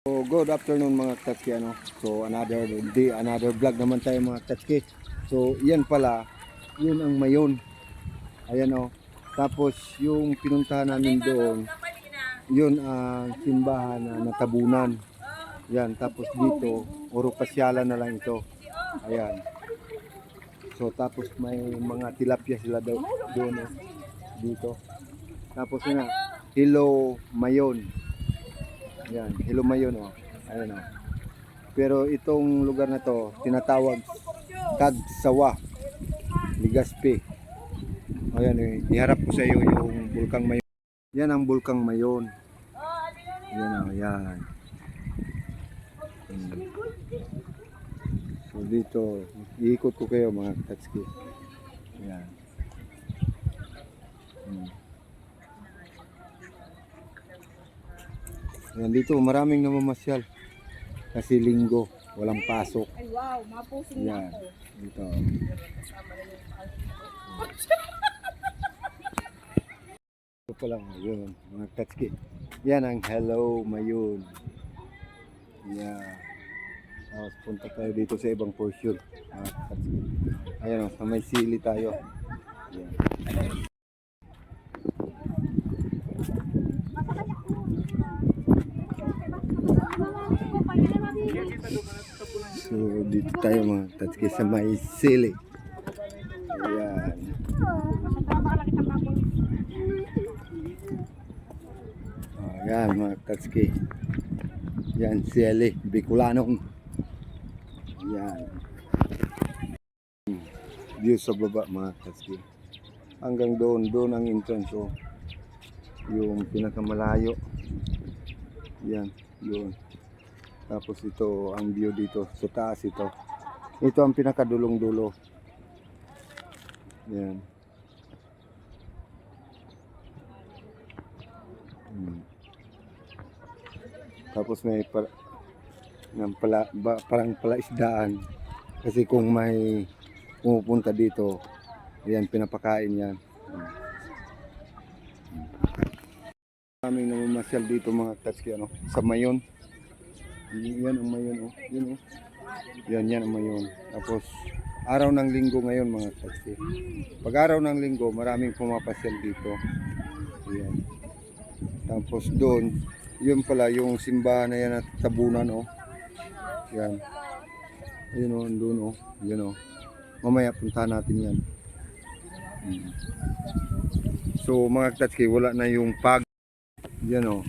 So, good afternoon mga Tatski, ano. So, another day, another vlog naman tayo mga Tatski. So, yan pala, yun ang mayon. Ayan o. Tapos, yung pinuntahan namin doon, yun ang simbahan na natabunan. Yan, tapos dito, oro pasyalan na lang ito. Ayan. So, tapos may mga tilapia sila doon dito. Tapos nga, Hello Mayon. Yan, Hello Mayon oh. Ayan oh. Pero itong lugar na to tinatawag Cagsawa, Legazpi. Ayan eh, iharap ko sa iyo yung Bulkang Mayon. Yan ang Bulkang Mayon. Yan oh, yan. So dito, iikot ko kayo mga Tatski. Yan. Yan dito, maraming namamasyal. Kasi linggo, walang pasok. Ay wow, mapusing na Yan, ako. dito. Ito pa lang, yun, mga Tatski. Yan ang Hello Mayon. Yan. Tapos punta tayo dito sa ibang portion. Mga Tatski. Ayan o, sa may sili tayo. Yan. So dito tayo mga Tatski sa may sili. Ayan. Ayan mga Tatski. Yan sili, Bicolanong. Yan. View sa baba mga Tatski. Hanggang doon ang entrance oh. Yung pinakamalayo. Yan, yun. Tapos ito ang view dito sa taas ito. Ito ang pinakadulong-dulo. Yan. Tapos may parang palaisdaan. Kasi kung may pumupunta dito, ayan pinapakain yan. Kaming namamasyal dito mga Tatski ano, sa Mayon. Yan ang Mayon oh. Yun oh. Yan ang Mayon. Tapos araw ng linggo ngayon mga Tatski. Pag araw ng linggo, maraming pumapasyal dito. Yan. Tapos doon, yun pala yung simbahan na yan at tabunan oh. Yan. Ayun oh, doon oh. Yun oh. Mamaya puntahan natin yan. So mga Tatski, wala na yung pag. Yan o.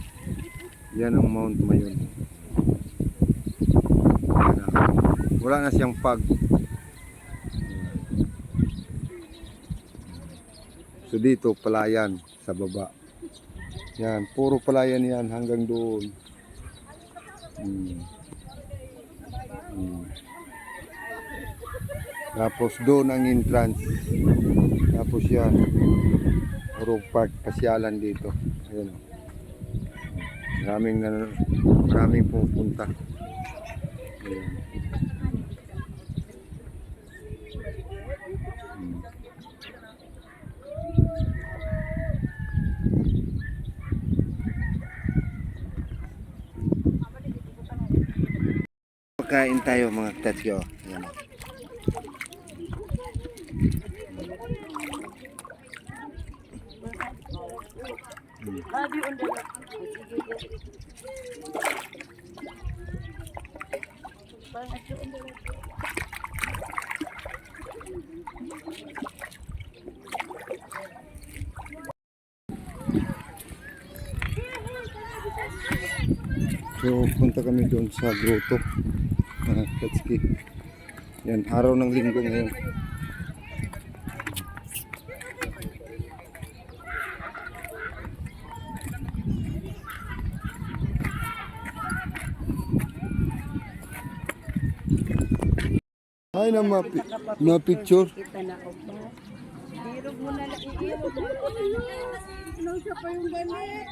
Yan ang Mount Mayon. Wala na siyang pag. So dito palayan sa baba. Yan, puro palayan yan hanggang doon. Tapos doon ang entrance. Tapos yan. Puro park pasyalan dito. Ayan o. Maraming pupunta. Ayan. Pagkain tayo mga Tatski. Ayan. So punta kami doon sa grotto Tatski. Yan, araw ng linggo ngayon. Ay na ma-picture. Birog mo na lang iirog mo. Nung siya pa yung gamit.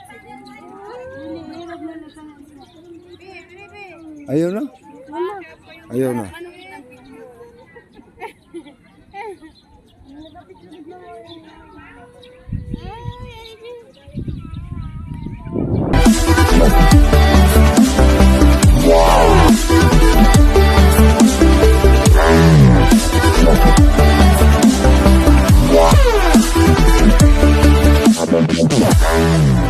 Iirog na lang. Ayaw na? Ayaw na. Ay, Tatsuki.